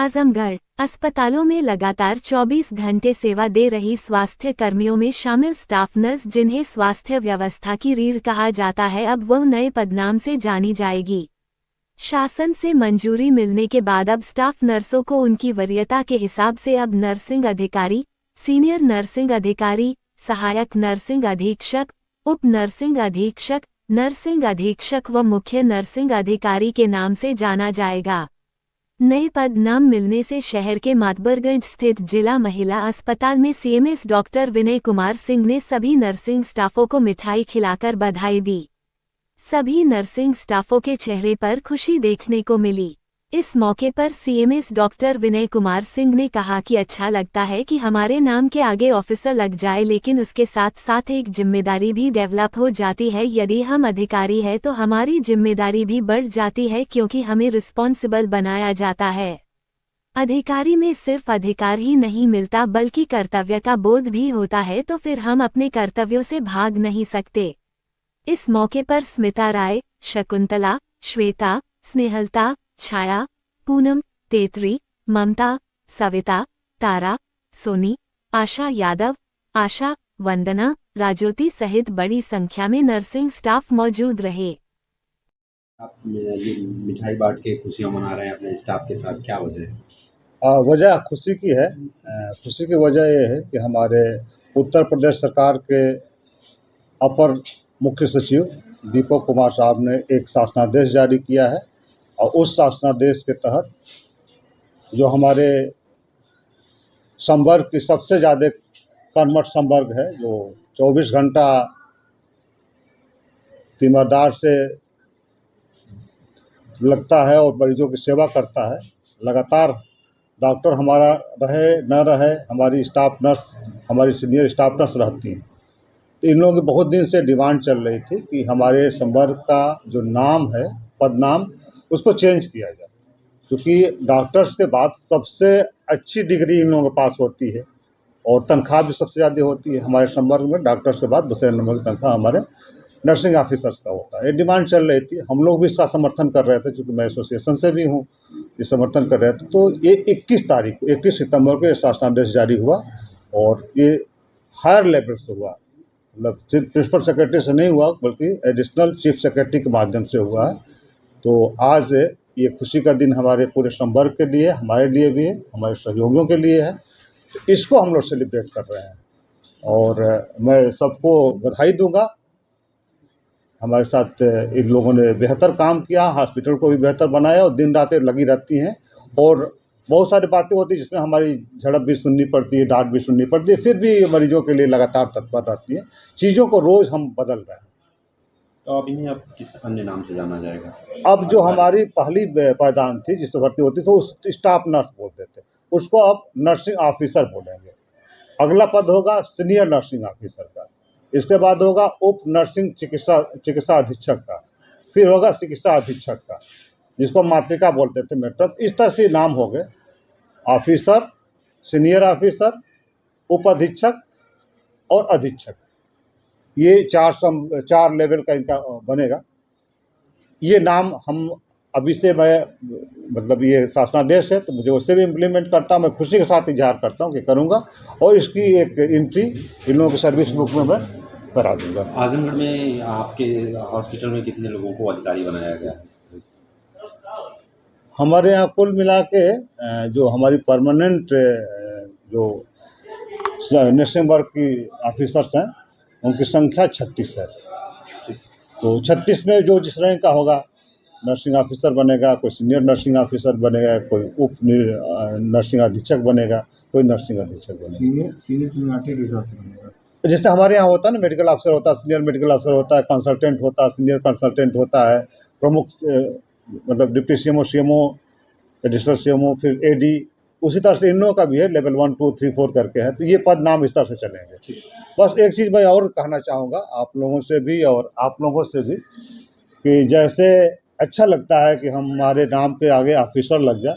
आजमगढ़ अस्पतालों में लगातार 24 घंटे सेवा दे रही स्वास्थ्य कर्मियों में शामिल स्टाफ नर्स, जिन्हें स्वास्थ्य व्यवस्था की रीढ़ कहा जाता है, अब वह नए पदनाम से जानी जाएगी। शासन से मंजूरी मिलने के बाद अब स्टाफ नर्सों को उनकी वरीयता के हिसाब से अब नर्सिंग अधिकारी, सीनियर नर्सिंग अधिकारी, सहायक नर्सिंग अधीक्षक, उप नर्सिंग अधीक्षक व मुख्य नर्सिंग अधिकारी के नाम से जाना जाएगा। नए पद नाम मिलने से शहर के मातबरगंज स्थित जिला महिला अस्पताल में सीएमएस डॉक्टर विनय कुमार सिंह ने सभी नर्सिंग स्टाफों को मिठाई खिलाकर बधाई दी। सभी नर्सिंग स्टाफों के चेहरे पर खुशी देखने को मिली। इस मौके पर सीएमएस डॉक्टर विनय कुमार सिंह ने कहा कि अच्छा लगता है कि हमारे नाम के आगे ऑफिसर लग जाए, लेकिन उसके साथ साथ एक जिम्मेदारी भी डेवलप हो जाती है। यदि हम अधिकारी हैं तो हमारी जिम्मेदारी भी बढ़ जाती है, क्योंकि हमें रिस्पॉन्सिबल बनाया जाता है। अधिकारी में सिर्फ अधिकार ही नहीं मिलता, बल्कि कर्तव्य का बोध भी होता है, तो फिर हम अपने कर्तव्यों से भाग नहीं सकते। इस मौके पर स्मिता राय, शकुंतला, श्वेता, स्नेहलता, छाया, पूनम, तेतरी, ममता, सविता, तारा, सोनी, आशा यादव, आशा, वंदना, राजोती सहित बड़ी संख्या में नर्सिंग स्टाफ मौजूद रहे। आप ये मिठाई बांट के खुशियाँ मना रहे हैं अपने स्टाफ के साथ, क्या वजह है? वजह खुशी की है। खुशी की वजह ये है कि हमारे उत्तर प्रदेश सरकार के अपर मुख्य सचिव दीपक कुमार साहब ने एक शासनादेश जारी किया है, और उस शासनादेश के तहत जो हमारे संवर्ग की सबसे ज़्यादा कर्मठ संवर्ग है, जो 24 घंटा तीमारदार से लगता है और मरीजों की सेवा करता है, लगातार डॉक्टर हमारा रहे न रहे, हमारी स्टाफ नर्स, हमारी सीनियर स्टाफ नर्स रहती हैं। तो इन लोगों की बहुत दिन से डिमांड चल रही थी कि हमारे संवर्ग का जो नाम है, पदनाम, उसको चेंज किया जाए, क्योंकि डॉक्टर्स के बाद सबसे अच्छी डिग्री इन लोगों के पास होती है और तनख्वाह भी सबसे ज़्यादा होती है। हमारे संवर्ग में डॉक्टर्स के बाद दूसरे नंबर की तनख्वाह हमारे नर्सिंग ऑफिसर्स का होता है। ये डिमांड चल रही थी, हम लोग भी इसका समर्थन कर रहे थे, क्योंकि मैं एसोसिएशन से भी हूँ, ये समर्थन कर रहे थे। तो ये 21 सितंबर को ये शासनादेश जारी हुआ, और ये हायर लेवल से हुआ, मतलब सिर्फ प्रिंसिपल सेक्रेटरी से नहीं हुआ, बल्कि एडिशनल चीफ सेक्रेटरी के माध्यम से हुआ है। तो आज ये खुशी का दिन हमारे पूरे संवर्ग के लिए, हमारे लिए भी है, हमारे सहयोगियों के लिए है। तो इसको हम लोग सेलिब्रेट कर रहे हैं, और मैं सबको बधाई दूंगा। हमारे साथ इन लोगों ने बेहतर काम किया, हॉस्पिटल को भी बेहतर बनाया, और दिन रातें लगी रहती हैं, और बहुत सारी बातें होती हैं जिसमें हमारी झड़प भी सुननी पड़ती है, डांट भी सुननी पड़ती है, फिर भी मरीजों के लिए लगातार तत्पर रहती है। चीज़ों को रोज़ हम बदल रहे हैं। तो अब इन्हें अब किस अन्य नाम से जाना जाएगा? अब जो हमारी पहली पायदान थी जिससे भर्ती होती थी, उस स्टाफ नर्स बोलते थे, उसको अब नर्सिंग ऑफिसर बोलेंगे। अगला पद होगा सीनियर नर्सिंग ऑफिसर का, इसके बाद होगा उप नर्सिंग चिकित्सा अधीक्षक का, फिर होगा चिकित्सा अधीक्षक का, जिसको मातृका बोलते थे, मेट्रन। इस तरह से नाम हो गए, ऑफिसर, सीनियर ऑफिसर, उप अधीक्षक और अधीक्षक। ये चार लेवल का इनका बनेगा। ये नाम हम अभी से, मैं मतलब ये शासनादेश है तो मुझे उससे भी इम्प्लीमेंट करता हूँ, मैं खुशी के साथ इजहार करता हूँ कि करूँगा, और इसकी एक एंट्री इन लोगों के सर्विस बुक में मैं करा दूँगा। आजमगढ़ में आपके हॉस्पिटल में कितने लोगों को अधिकारी बनाया गया है? हमारे यहाँ कुल मिला के जो हमारी परमानेंट जो नर्सिंग वर्क की ऑफिसर्स हैं, उनकी संख्या 36 है। तो 36 में जो जिस रैंक का होगा, नर्सिंग ऑफिसर बनेगा, कोई सीनियर नर्सिंग ऑफिसर बनेगा, कोई उप नर्सिंग अधीक्षक बनेगा, कोई नर्सिंग अधीक्षक बनेगा। सीनियर जैसे हमारे यहाँ होता है ना, मेडिकल ऑफिसर होता है, सीनियर मेडिकल ऑफिसर होता है, कंसल्टेंट होता है, सीनियर कंसल्टेंट होता है, प्रमुख मतलब डिप्टी सीएमओ, एडिशनल सीएमओ, फिर एडी। उसी तरह से इन लोगों का भी है, लेवल 1, 2, 3, 4 करके है। तो ये पद नाम इस तरह से चलेंगे। बस एक चीज़ मैं और कहना चाहूँगा आप लोगों से भी और आप लोगों से भी, कि जैसे अच्छा लगता है कि हमारे नाम पे आगे ऑफिसर लग जाए,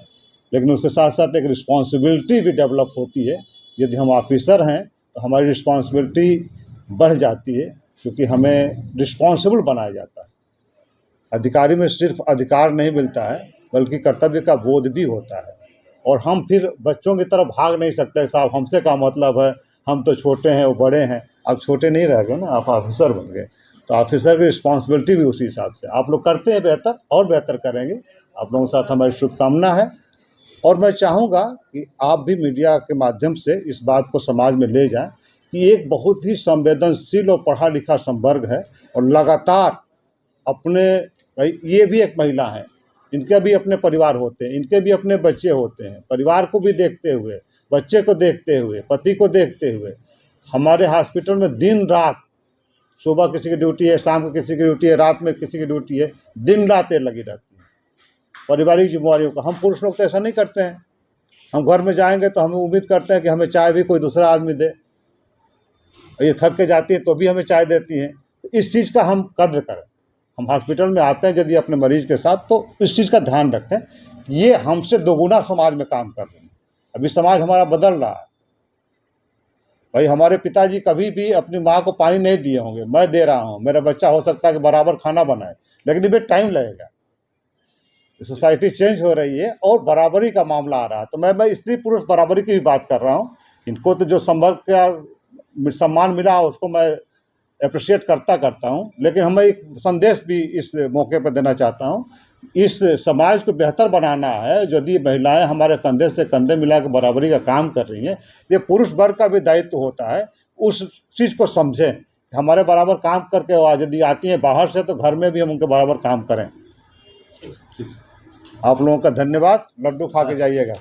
लेकिन उसके साथ साथ एक रिस्पॉन्सिबिलिटी भी डेवलप होती है। यदि हम ऑफिसर हैं तो हमारी रिस्पॉन्सिबिलिटी बढ़ जाती है, क्योंकि हमें रिस्पॉन्सिबल बनाया जाता है। अधिकारी में सिर्फ अधिकार नहीं मिलता है, बल्कि कर्तव्य का बोध भी होता है। और हम फिर बच्चों की तरफ भाग नहीं सकते, साहब हमसे क्या मतलब है, हम तो छोटे हैं वो बड़े हैं। आप छोटे नहीं रह गए ना, आप ऑफिसर बन गए, तो ऑफिसर की रिस्पॉन्सिबिलिटी भी उसी हिसाब से आप लोग करते हैं, बेहतर और बेहतर करेंगे। आप लोगों के साथ हमारी शुभकामना है। और मैं चाहूँगा कि आप भी मीडिया के माध्यम से इस बात को समाज में ले जाएं कि एक बहुत ही संवेदनशील और पढ़ा लिखा संवर्ग है, और लगातार अपने, भाई ये भी एक महिला है, इनके भी अपने परिवार होते हैं, इनके भी अपने बच्चे होते हैं, परिवार को भी देखते हुए, बच्चे को देखते हुए, पति को देखते हुए हमारे हॉस्पिटल में दिन रात, सुबह किसी की ड्यूटी है, शाम को किसी की ड्यूटी है, रात में किसी की ड्यूटी है, दिन रात ये लगी रहती है पारिवारिक जिम्मेवारियों का। हम पुरुष लोग तो ऐसा नहीं करते हैं, हम घर में जाएंगे तो हमें उम्मीद करते हैं कि हमें चाय भी कोई दूसरा आदमी दे, ये थक के जाती है तो भी हमें चाय देती हैं। तो इस चीज़ का हम कद्र करें। हम हॉस्पिटल में आते हैं यदि अपने मरीज के साथ, तो इस चीज़ का ध्यान रखें, ये हमसे दोगुना समाज में काम कर रहे हैं। अभी समाज हमारा बदल रहा है। भाई हमारे पिताजी कभी भी अपनी माँ को पानी नहीं दिए होंगे, मैं दे रहा हूँ, मेरा बच्चा हो सकता है कि बराबर खाना बनाए, लेकिन इसमें टाइम लगेगा। सोसाइटी चेंज हो रही है और बराबरी का मामला आ रहा है। तो मैं स्त्री पुरुष बराबरी की भी बात कर रहा हूँ। इनको तो जो संवर्ग का सम्मान मिला उसको मैं अप्रिशिएट करता हूँ, लेकिन हमें एक संदेश भी इस मौके पर देना चाहता हूँ। इस समाज को बेहतर बनाना है। यदि महिलाएं हमारे कंधे से कंधे मिला के बराबरी का काम कर रही हैं, ये पुरुष वर्ग का भी दायित्व होता है। उस चीज़ को समझें, हमारे बराबर काम करके यदि आती हैं बाहर से, तो घर में भी हम उनके बराबर काम करें। आप लोगों का धन्यवाद। लड्डू खा के जाइएगा।